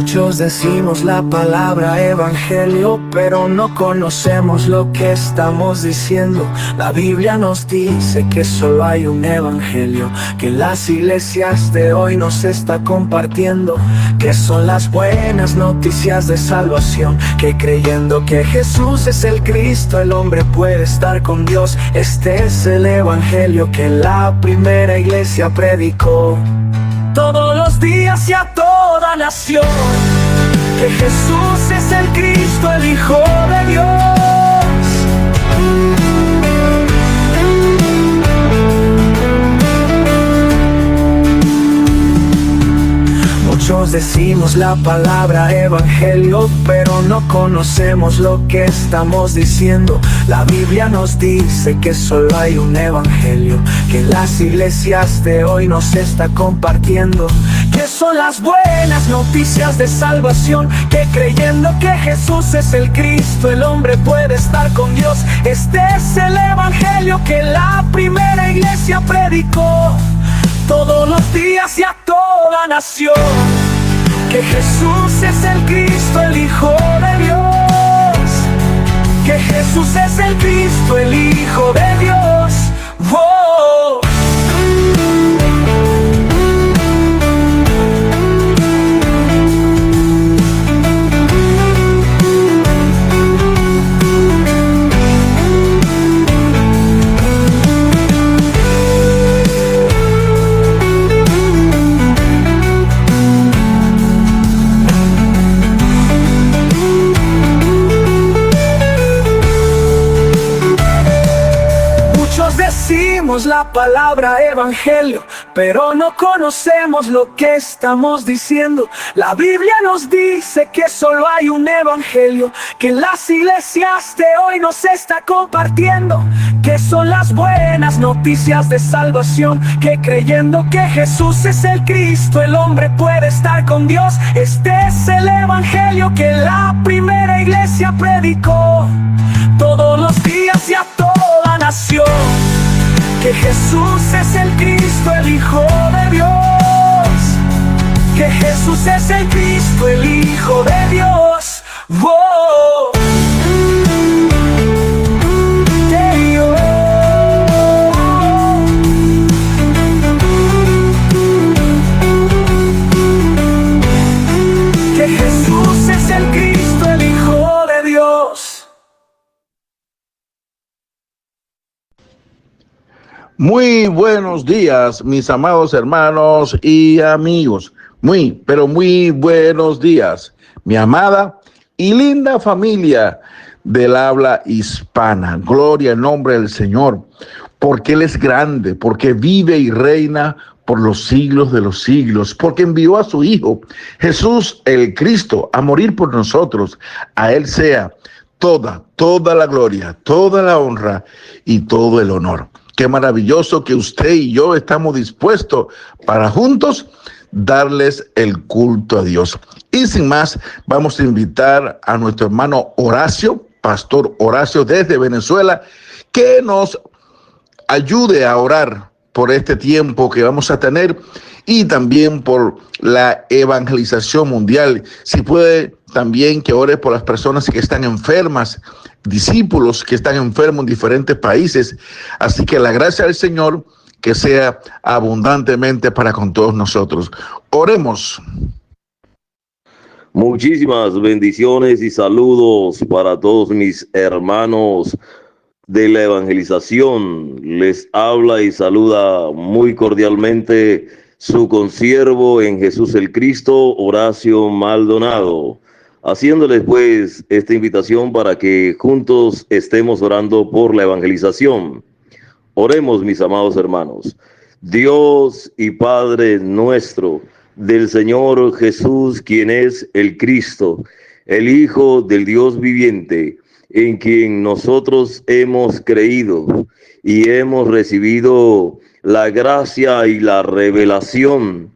Muchos decimos la palabra evangelio, pero no conocemos lo que estamos diciendo. La Biblia nos dice que solo hay un evangelio, que las iglesias de hoy nos está compartiendo, que son las buenas noticias de salvación, que creyendo que Jesús es el Cristo, el hombre puede estar con Dios. Este es el evangelio que la primera iglesia predicó todos los días y a toda nación, que Jesús es el Cristo, el Hijo de Dios. Muchos decimos la palabra evangelio, pero no conocemos lo que estamos diciendo. La Biblia nos dice que solo hay un evangelio, que las iglesias de hoy nos está compartiendo, que son las buenas noticias de salvación, que creyendo que Jesús es el Cristo, el hombre puede estar con Dios. Este es el evangelio que la primera iglesia predicó todos los días y a toda nación, que Jesús es el Cristo, el Hijo de Dios, que Jesús es el Cristo, el Hijo de Dios. ¡Oh! Decimos la palabra evangelio, pero no conocemos lo que estamos diciendo. La Biblia nos dice que solo hay un evangelio, que las iglesias de hoy nos está compartiendo, que son las buenas noticias de salvación, que creyendo que Jesús es el Cristo, el hombre puede estar con Dios. Este es el evangelio que la primera iglesia predicó todos los días y a toda nación, que Jesús es el Cristo, el Hijo de Dios, que Jesús es el Cristo, el Hijo de Dios. ¡Oh! Que Jesús es el Cristo, el Hijo de Dios. Muy buenos días, mis amados hermanos y amigos. Pero muy buenos días, mi amada y linda familia del habla hispana. Gloria al nombre del Señor, porque Él es grande, porque vive y reina por los siglos de los siglos, porque envió a su Hijo, Jesús el Cristo, a morir por nosotros. A Él sea toda la gloria, toda la honra y todo el honor. Qué maravilloso que usted y yo estamos dispuestos para juntos darles el culto a Dios. Y sin más, vamos a invitar a nuestro hermano Horacio, Pastor Horacio desde Venezuela, que nos ayude a orar por este tiempo que vamos a tener y también por la evangelización mundial. Si puede, también que ore por las personas que están enfermas, discípulos que están enfermos en diferentes países. Así que la gracia del Señor que sea abundantemente para con todos nosotros. Oremos. Muchísimas bendiciones y saludos para todos mis hermanos de la evangelización. Les habla y saluda muy cordialmente su consiervo en Jesús el Cristo, Horacio Maldonado, haciéndoles pues esta invitación para que juntos estemos orando por la evangelización. Oremos, mis amados hermanos. Dios y Padre nuestro, del Señor Jesús, quien es el Cristo, el Hijo del Dios viviente, en quien nosotros hemos creído y hemos recibido la gracia y la revelación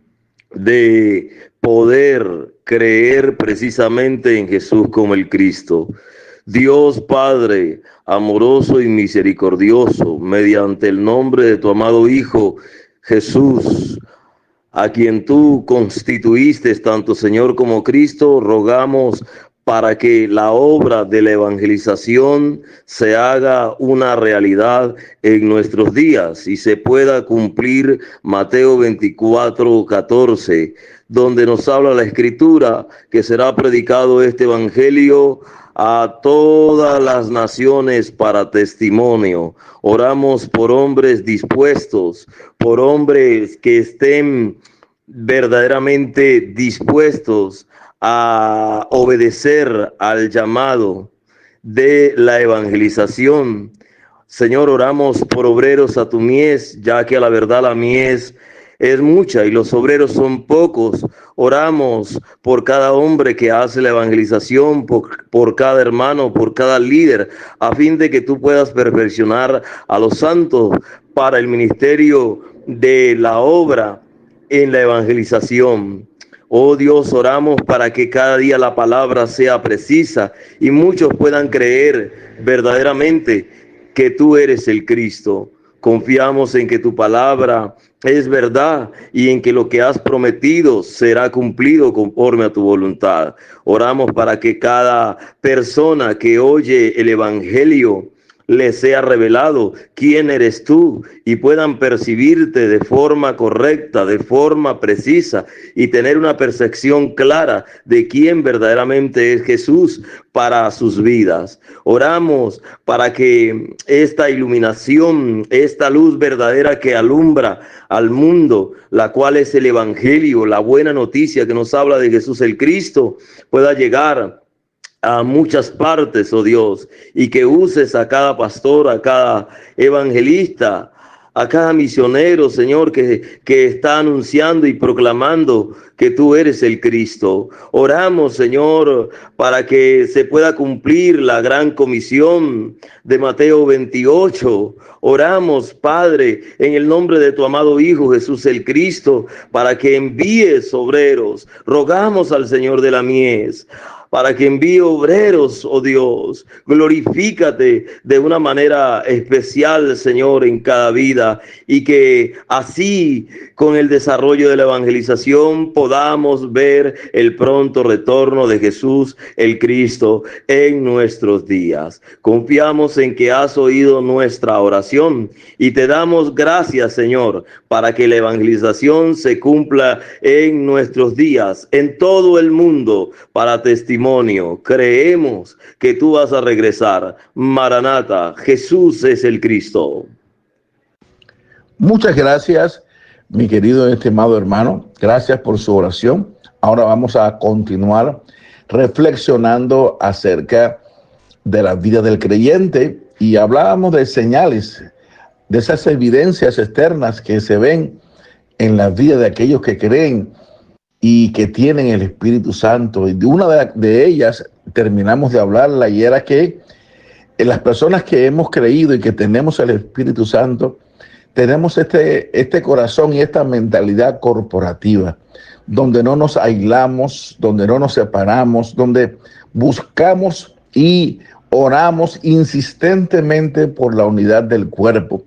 de poder creer precisamente en Jesús como el Cristo. Dios Padre, amoroso y misericordioso, mediante el nombre de tu amado Hijo Jesús, a quien tú constituiste, tanto Señor como Cristo, rogamos para que la obra de la evangelización se haga una realidad en nuestros días y se pueda cumplir Mateo 24:14, donde nos habla la Escritura que será predicado este evangelio a todas las naciones para testimonio. Oramos por hombres dispuestos, por hombres que estén verdaderamente dispuestos a obedecer al llamado de la evangelización. Señor, oramos por obreros a tu mies, ya que a la verdad la mies es mucha y los obreros son pocos. Oramos por cada hombre que hace la evangelización, por cada hermano, por cada líder, a fin de que tú puedas perfeccionar a los santos para el ministerio de la obra en la evangelización. Oh Dios, oramos para que cada día la palabra sea precisa y muchos puedan creer verdaderamente que tú eres el Cristo. Confiamos en que tu palabra es verdad y en que lo que has prometido será cumplido conforme a tu voluntad. Oramos para que cada persona que oye el evangelio les sea revelado quién eres tú y puedan percibirte de forma correcta, de forma precisa y tener una percepción clara de quién verdaderamente es Jesús para sus vidas. Oramos para que esta iluminación, esta luz verdadera que alumbra al mundo, la cual es el evangelio, la buena noticia que nos habla de Jesús el Cristo, pueda llegar a muchas partes, oh Dios, y que uses a cada pastor, a cada evangelista, a cada misionero, Señor, que está anunciando y proclamando que tú eres el Cristo. Oramos, Señor, para que se pueda cumplir la gran comisión de Mateo 28. Oramos, Padre, en el nombre de tu amado Hijo Jesús el Cristo, para que envíes obreros. Rogamos al Señor de la mies para que envíe obreros, oh Dios. Glorifícate de una manera especial, Señor, en cada vida, y que así, con el desarrollo de la evangelización, podamos ver el pronto retorno de Jesús, el Cristo, en nuestros días. Confiamos en que has oído nuestra oración y te damos gracias, Señor, para que la evangelización se cumpla en nuestros días, en todo el mundo, para testimonio. Creemos que tú vas a regresar. Maranata, Jesús es el Cristo. Muchas gracias, mi querido y estimado hermano. Gracias por su oración. Ahora vamos a continuar reflexionando acerca de la vida del creyente y hablábamos de señales, de esas evidencias externas que se ven en la vida de aquellos que creen y que tienen el Espíritu Santo. Y de una de ellas terminamos de hablarla, y era que en las personas que hemos creído y que tenemos el Espíritu Santo, tenemos este corazón y esta mentalidad corporativa, donde no nos aislamos, donde no nos separamos, donde buscamos y oramos insistentemente por la unidad del cuerpo,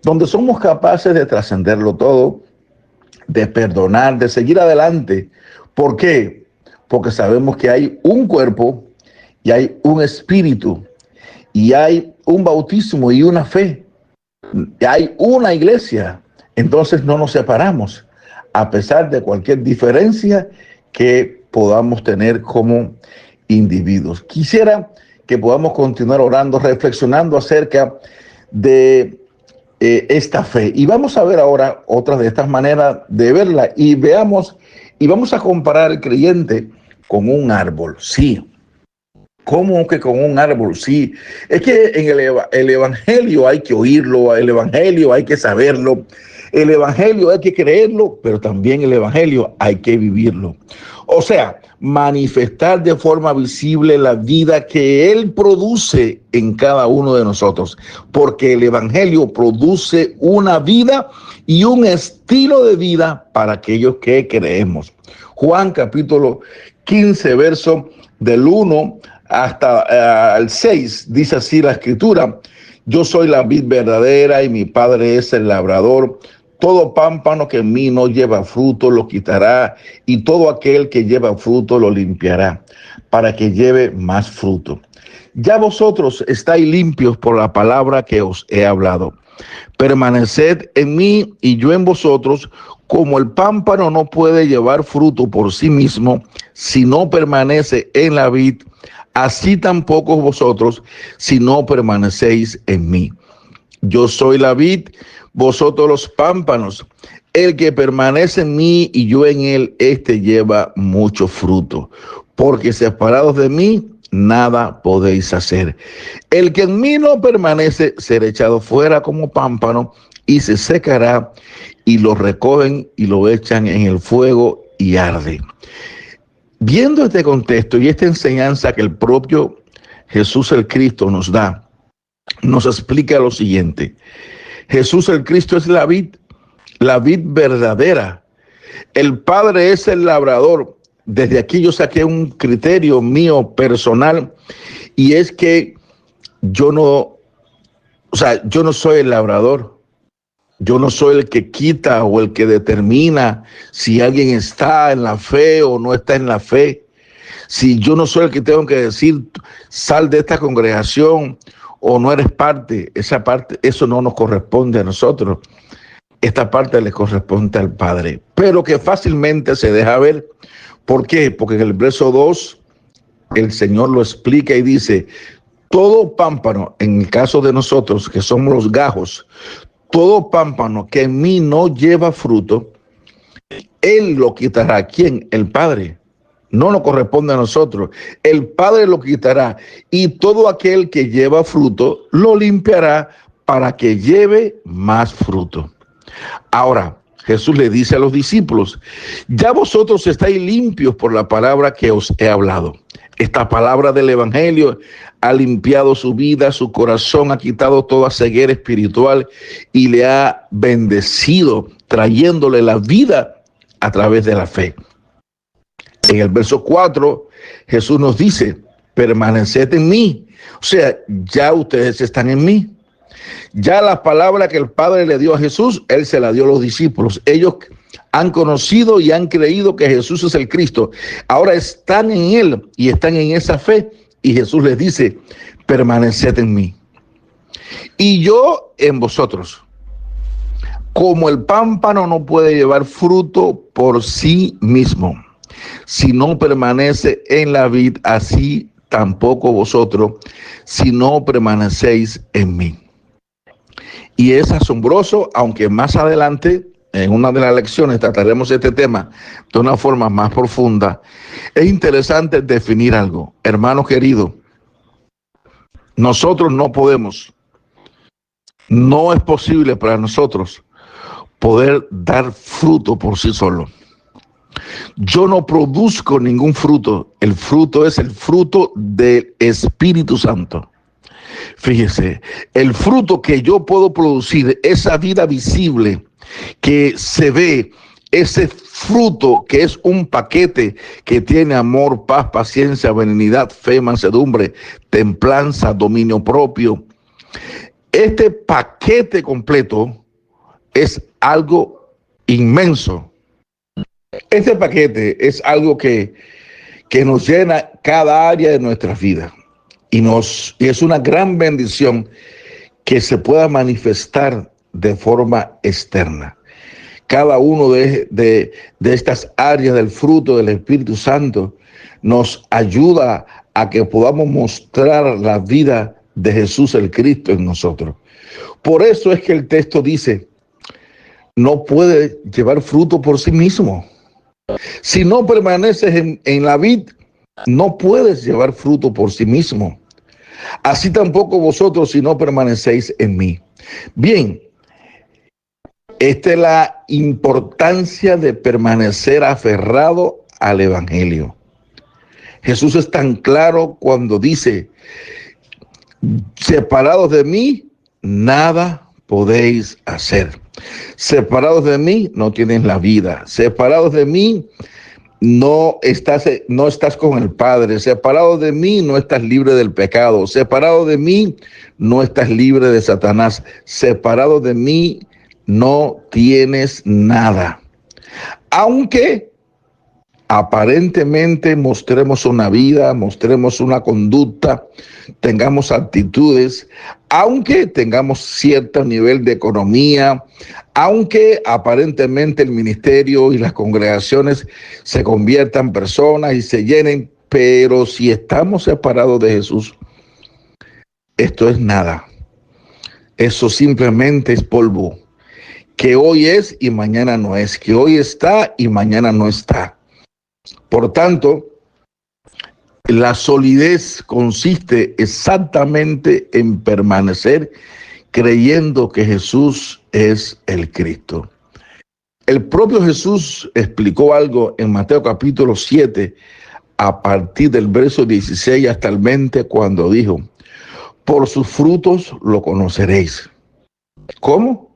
donde somos capaces de trascenderlo todo, de perdonar, de seguir adelante. ¿Por qué? Porque sabemos que hay un cuerpo y hay un espíritu y hay un bautismo y una fe. Y hay una iglesia. Entonces no nos separamos a pesar de cualquier diferencia que podamos tener como individuos. Quisiera que podamos continuar orando, reflexionando acerca de esta fe. Y vamos a ver ahora otras de estas maneras de verla y veamos, y vamos a comparar el creyente con un árbol. Sí. ¿Cómo que con un árbol? Sí. Es que en el evangelio hay que oírlo, el evangelio hay que saberlo, el evangelio hay que creerlo, pero también el evangelio hay que vivirlo. O sea, manifestar de forma visible la vida que Él produce en cada uno de nosotros, porque el evangelio produce una vida y un estilo de vida para aquellos que creemos. Juan capítulo 15, verso del 1 hasta el 6, dice así la escritura: yo soy la vid verdadera y mi padre es el labrador. Todo pámpano que en mí no lleva fruto lo quitará, y todo aquel que lleva fruto lo limpiará, para que lleve más fruto. Ya vosotros estáis limpios por la palabra que os he hablado. Permaneced en mí y yo en vosotros, como el pámpano no puede llevar fruto por sí mismo si no permanece en la vid, así tampoco vosotros si no permanecéis en mí. Yo soy la vid, vosotros los pámpanos. El que permanece en mí y yo en él, este lleva mucho fruto, porque separados de mí, nada podéis hacer. El que en mí no permanece será echado fuera como pámpano y se secará, y lo recogen y lo echan en el fuego y arde. Viendo este contexto y esta enseñanza que el propio Jesús el Cristo nos da, nos explica lo siguiente. Jesús el Cristo es la vid verdadera. El Padre es el labrador. Desde aquí yo saqué un criterio mío personal, y es que yo no soy el labrador. Yo no soy el que quita o el que determina si alguien está en la fe o no está en la fe. Si yo no soy el que tengo que decir, sal de esta congregación o no eres parte, esa parte, eso no nos corresponde a nosotros. Esta parte le corresponde al Padre, pero que fácilmente se deja ver. ¿Por qué? Porque en el verso 2 el Señor lo explica y dice: todo pámpano, en el caso de nosotros que somos los gajos, todo pámpano que en mí no lleva fruto, Él lo quitará. ¿Quién? El Padre. No nos corresponde a nosotros. El Padre lo quitará, y todo aquel que lleva fruto lo limpiará para que lleve más fruto. Ahora, Jesús le dice a los discípulos: ya vosotros estáis limpios por la palabra que os he hablado. Esta palabra del Evangelio ha limpiado su vida, su corazón, ha quitado toda ceguera espiritual y le ha bendecido, trayéndole la vida a través de la fe. En el verso 4, Jesús nos dice: permaneced en mí. O sea, ya ustedes están en mí. Ya la palabra que el Padre le dio a Jesús, Él se la dio a los discípulos. Ellos han conocido y han creído que Jesús es el Cristo. Ahora están en Él y están en esa fe. Y Jesús les dice: permaneced en mí y yo en vosotros. Como el pámpano no puede llevar fruto por sí mismo si no permanece en la vid, así tampoco vosotros si no permanecéis en mí. Y es asombroso, aunque más adelante, en una de las lecciones, trataremos este tema de una forma más profunda. Es interesante definir algo. Hermano querido, nosotros no podemos, no es posible para nosotros poder dar fruto por sí solo. Yo no produzco ningún fruto. El fruto es el fruto del Espíritu Santo. Fíjese, el fruto que yo puedo producir, esa vida visible que se ve, ese fruto que es un paquete que tiene amor, paz, paciencia, benignidad, fe, mansedumbre, templanza, dominio propio. Este paquete completo es algo inmenso. Este paquete es algo que nos llena cada área de nuestras vidas. Y es una gran bendición que se pueda manifestar de forma externa. Cada uno de estas áreas del fruto del Espíritu Santo nos ayuda a que podamos mostrar la vida de Jesús el Cristo en nosotros. Por eso es que el texto dice: no puede llevar fruto por sí mismo. Si no permaneces en la vid, no puedes llevar fruto por sí mismo. Así tampoco vosotros si no permanecéis en mí. Bien, esta es la importancia de permanecer aferrado al Evangelio. Jesús es tan claro cuando dice: separados de mí, nada podéis hacer. Separados de mí, no tienes la vida. Separados de mí, no estás con el Padre. Separado de mí, no estás libre del pecado. Separado de mí, no estás libre de Satanás. Separado de mí, no tienes nada. Aunque aparentemente mostremos una vida, mostremos una conducta, tengamos actitudes, aunque tengamos cierto nivel de economía, aunque aparentemente el ministerio y las congregaciones se conviertan en personas y se llenen, pero si estamos separados de Jesús, esto es nada. Eso simplemente es polvo, que hoy es y mañana no es, que hoy está y mañana no está. Por tanto, la solidez consiste exactamente en permanecer creyendo que Jesús es el Cristo. El propio Jesús explicó algo en Mateo capítulo 7, a partir del verso 16 hasta el 20, cuando dijo: por sus frutos lo conoceréis. ¿Cómo?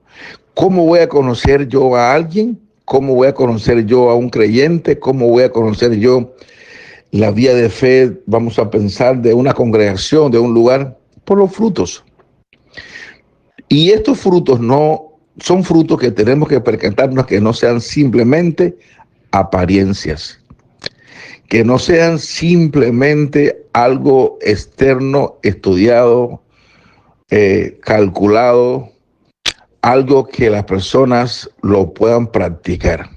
¿Cómo voy a conocer yo a alguien? ¿Cómo voy a conocer yo a un creyente? ¿Cómo voy a conocer yo la vía de fe, vamos a pensar, de una congregación, de un lugar? Por los frutos. Y estos frutos no son frutos que tenemos que percatarnos que no sean simplemente apariencias, que no sean simplemente algo externo, estudiado, calculado, algo que las personas lo puedan practicar.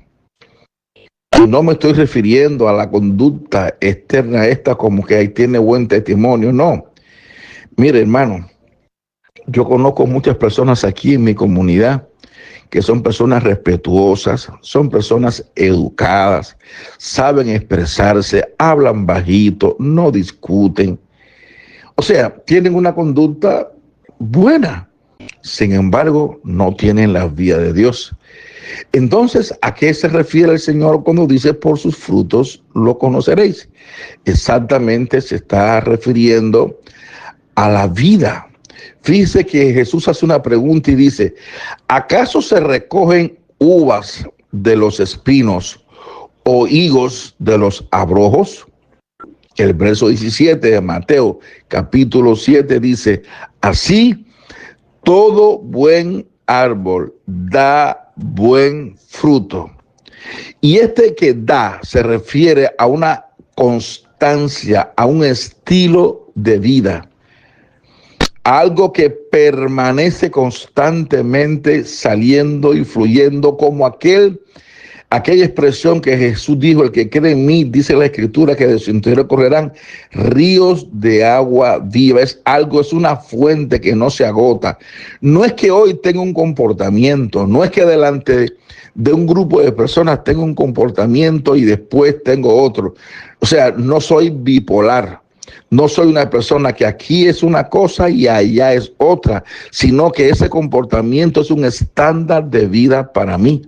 Y no me estoy refiriendo a la conducta externa esta como que ahí tiene buen testimonio, no. Mire, hermano, yo conozco muchas personas aquí en mi comunidad que son personas respetuosas, son personas educadas, saben expresarse, hablan bajito, no discuten. O sea, tienen una conducta buena. Sin embargo, no tienen la vía de Dios. Entonces, ¿a qué se refiere el Señor cuando dice por sus frutos lo conoceréis? Exactamente se está refiriendo a la vida. Fíjese que Jesús hace una pregunta y dice: ¿acaso se recogen uvas de los espinos o higos de los abrojos? El verso 17 de Mateo capítulo 7 dice: así todo buen árbol da buen fruto. Y este que da se refiere a una constancia, a un estilo de vida, algo que permanece constantemente saliendo y fluyendo, como aquella expresión que Jesús dijo: el que cree en mí, dice la Escritura, que de su interior correrán ríos de agua viva. Es algo, es una fuente que no se agota. No es que hoy tenga un comportamiento, no es que delante de un grupo de personas tenga un comportamiento y después tengo otro. O sea, no soy bipolar. No soy una persona que aquí es una cosa y allá es otra, sino que ese comportamiento es un estándar de vida para mí.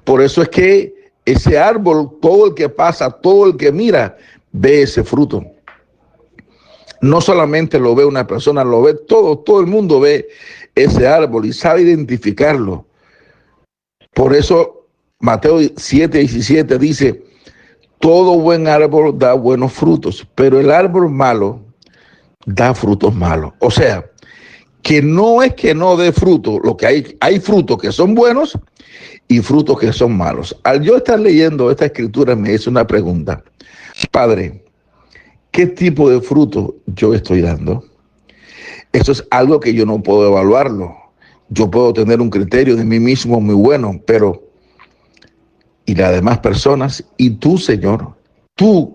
Por eso es que ese árbol, todo el que pasa, todo el que mira, ve ese fruto. No solamente lo ve una persona, lo ve todo el mundo ve ese árbol y sabe identificarlo. Por eso Mateo 7:17 dice: todo buen árbol da buenos frutos, pero el árbol malo da frutos malos. O sea, que no es que no dé fruto, lo que hay frutos que son buenos y frutos que son malos. Al yo estar leyendo esta escritura me hice una pregunta: Padre, ¿qué tipo de fruto yo estoy dando? Eso es algo que yo no puedo evaluarlo. Yo puedo tener un criterio de mí mismo muy bueno, pero ¿y las demás personas? ¿Y tú, Señor? ¿Tú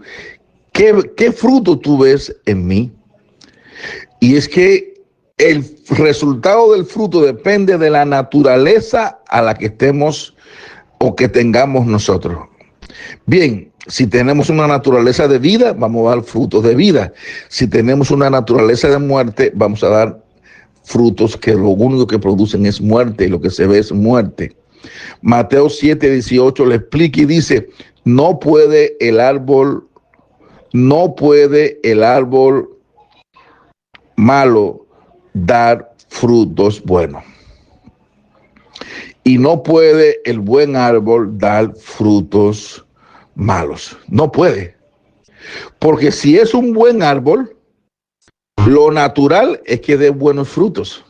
qué fruto tú ves en mí? Y es que el resultado del fruto depende de la naturaleza a la que estemos o que tengamos nosotros. Bien, si tenemos una naturaleza de vida, vamos a dar frutos de vida. Si tenemos una naturaleza de muerte, vamos a dar frutos que lo único que producen es muerte y lo que se ve es muerte. Mateo 7:18 le explica y dice: no puede el árbol malo dar frutos buenos, y no puede el buen árbol dar frutos malos. No puede, porque si es un buen árbol, lo natural es que dé buenos frutos,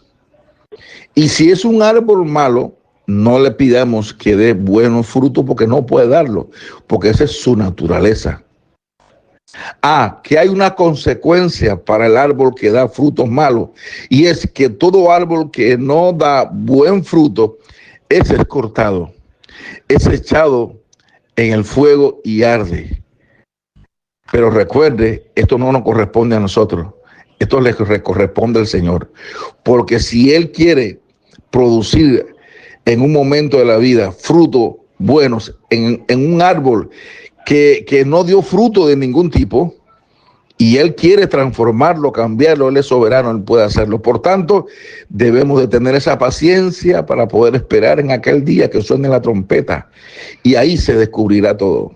y si es un árbol malo, no le pidamos que dé buenos frutos porque no puede darlo, porque esa es su naturaleza. Que hay una consecuencia para el árbol que da frutos malos, y es que todo árbol que no da buen fruto es cortado, es echado en el fuego y arde. Pero recuerde, esto no nos corresponde a nosotros, esto le corresponde al Señor, porque si Él quiere producir en un momento de la vida frutos buenos en un árbol que no dio fruto de ningún tipo, y Él quiere transformarlo, cambiarlo, Él es soberano, Él puede hacerlo. Por tanto, debemos de tener esa paciencia para poder esperar en aquel día que suene la trompeta, y ahí se descubrirá todo,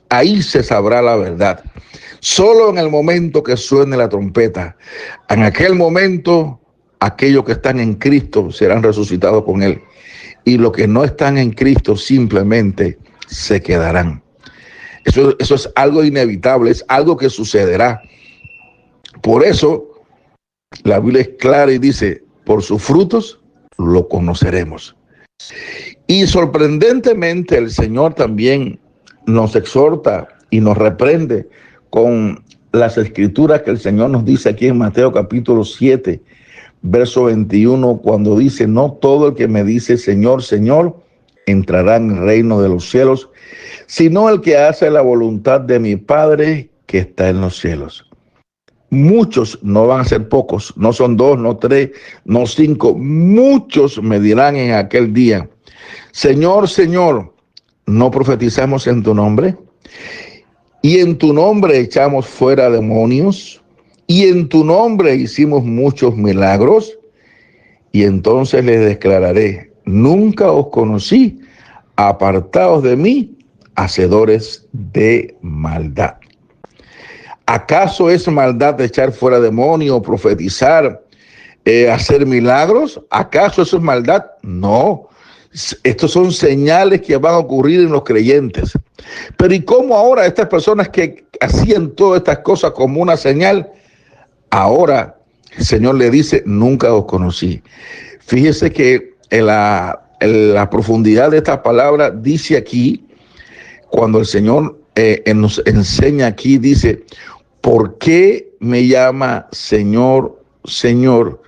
ahí se sabrá la verdad. Solo en el momento que suene la trompeta, en aquel momento, aquellos que están en Cristo serán resucitados con Él, y los que no están en Cristo simplemente se quedarán. Eso es algo inevitable, es algo que sucederá. Por eso, la Biblia es clara y dice, por sus frutos lo conoceremos. Y sorprendentemente el Señor también nos exhorta y nos reprende con las escrituras que el Señor nos dice aquí en Mateo capítulo 7, verso 21, cuando dice, no todo el que me dice Señor, Señor, entrará en el reino de los cielos, sino el que hace la voluntad de mi Padre que está en los cielos. Muchos, no van a ser pocos, no son 2, no 3, no 5, muchos me dirán en aquel día, Señor, Señor, ¿no profetizamos en tu nombre? Y en tu nombre echamos fuera demonios, y en tu nombre hicimos muchos milagros. Y entonces les declararé, nunca os conocí, apartaos de mí, hacedores de maldad. ¿Acaso es maldad de echar fuera demonios, profetizar, hacer milagros? ¿Acaso eso es maldad? No. Estos son señales que van a ocurrir en los creyentes. Pero ¿y cómo ahora estas personas que hacían todas estas cosas como una señal, ahora el Señor le dice, nunca os conocí? Fíjese que en la profundidad de esta palabra dice aquí, cuando el Señor nos enseña aquí, dice, ¿por qué me llama Señor, Señor,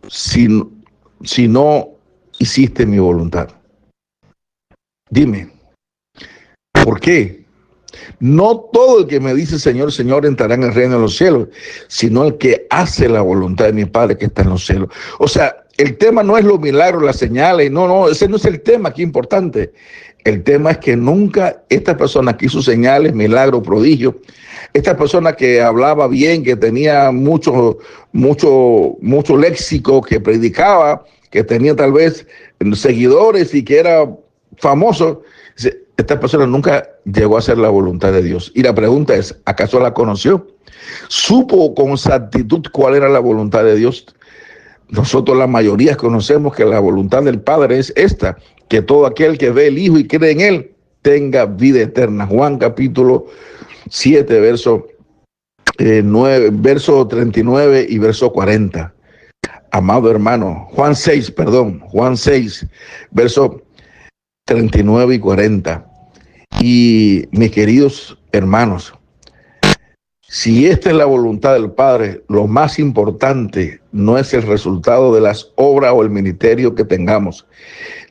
si no hiciste mi voluntad? Dime, ¿por qué? No todo el que me dice Señor, Señor entrará en el reino de los cielos, sino el que hace la voluntad de mi Padre que está en los cielos. O sea, el tema no es los milagros, las señales, no, ese no es el tema aquí importante. El tema es que nunca esta persona que hizo señales, milagros, prodigios, esta persona que hablaba bien, que tenía mucho léxico, que predicaba, que tenía tal vez seguidores y que era famoso, esta persona nunca llegó a hacer la voluntad de Dios. Y la pregunta es, ¿acaso la conoció? ¿Supo con exactitud cuál era la voluntad de Dios? Nosotros la mayoría conocemos que la voluntad del Padre es esta, que todo aquel que ve el Hijo y cree en Él tenga vida eterna. Juan capítulo 7, verso 39 y verso 40. Amado hermano, Juan 6, verso 39 y 40. Y mis queridos hermanos, si esta es la voluntad del Padre, lo más importante no es el resultado de las obras o el ministerio que tengamos.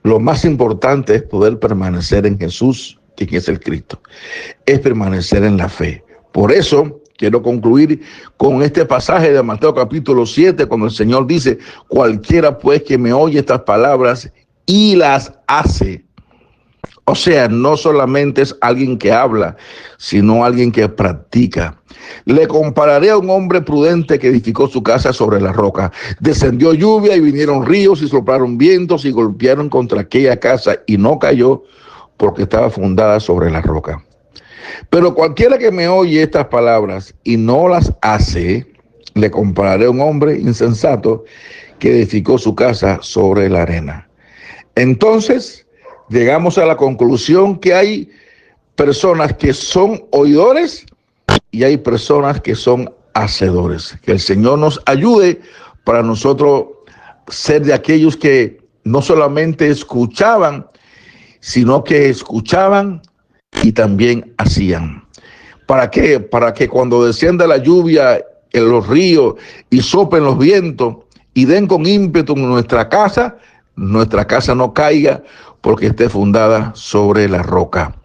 Lo más importante es poder permanecer en Jesús, quien es el Cristo. Es permanecer en la fe. Por eso quiero concluir con este pasaje de Mateo capítulo 7, cuando el Señor dice, cualquiera pues que me oye estas palabras y las hace. O sea, no solamente es alguien que habla, sino alguien que practica. Le compararé a un hombre prudente que edificó su casa sobre la roca. Descendió lluvia y vinieron ríos y soplaron vientos y golpearon contra aquella casa y no cayó porque estaba fundada sobre la roca. Pero cualquiera que me oye estas palabras y no las hace, le compararé a un hombre insensato que edificó su casa sobre la arena. Entonces, llegamos a la conclusión que hay personas que son oidores y hay personas que son hacedores. Que el Señor nos ayude para nosotros ser de aquellos que no solamente escuchaban, sino que escuchaban y también hacían. ¿Para qué? Para que cuando descienda la lluvia en los ríos y soplen los vientos y den con ímpetu en nuestra casa no caiga porque esté fundada sobre la roca.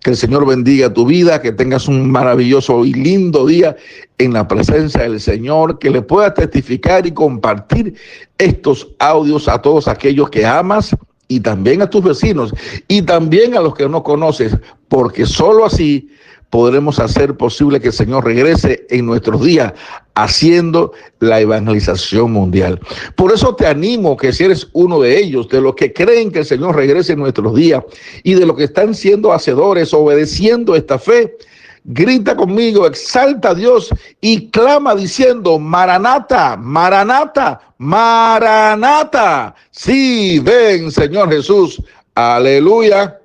Que el Señor bendiga tu vida, que tengas un maravilloso y lindo día en la presencia del Señor, que le puedas testificar y compartir estos audios a todos aquellos que amas y también a tus vecinos y también a los que no conoces, porque solo así podremos hacer posible que el Señor regrese en nuestros días haciendo la evangelización mundial. Por eso te animo que si eres uno de ellos, de los que creen que el Señor regrese en nuestros días y de los que están siendo hacedores, obedeciendo esta fe, grita conmigo, exalta a Dios y clama diciendo: Maranata, Maranata, Maranata. Sí, ven, Señor Jesús. Aleluya.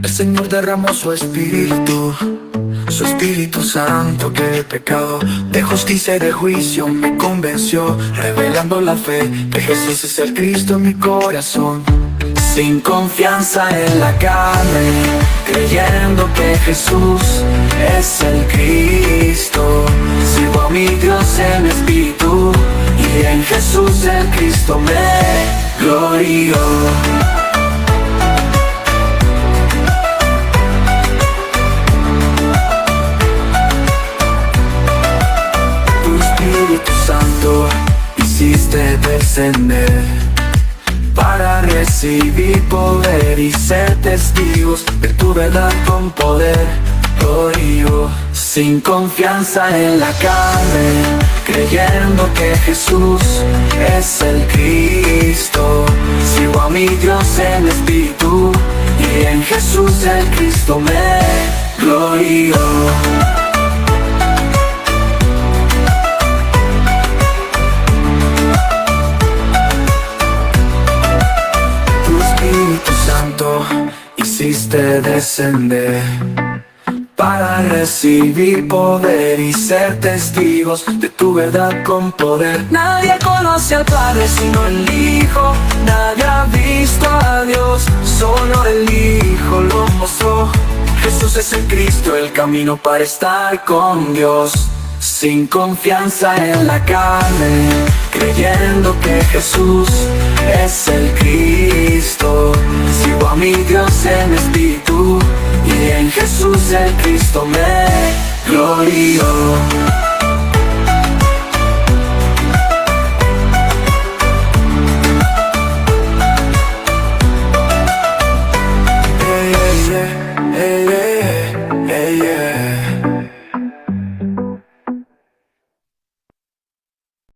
El Señor derramó su Espíritu Santo, que el pecado de justicia y de juicio me convenció, revelando la fe que Jesús es el Cristo en mi corazón. Sin confianza en la carne, creyendo que Jesús es el Cristo, sigo a mi Dios en espíritu y en Jesús el Cristo me glorió. Santo, hiciste descender para recibir poder y ser testigos de tu verdad con poder. Glorioso, sin confianza en la carne, creyendo que Jesús es el Cristo, sigo a mi Dios en espíritu y en Jesús el Cristo me glorió. Hiciste descender para recibir poder y ser testigos de tu verdad con poder. Nadie conoce al Padre sino el Hijo, nadie ha visto a Dios, solo el Hijo lo mostró. Jesús es el Cristo, el camino para estar con Dios. Sin confianza en la carne, creyendo que Jesús es el Cristo, sigo a mi Dios en espíritu y en Jesús el Cristo me glorió.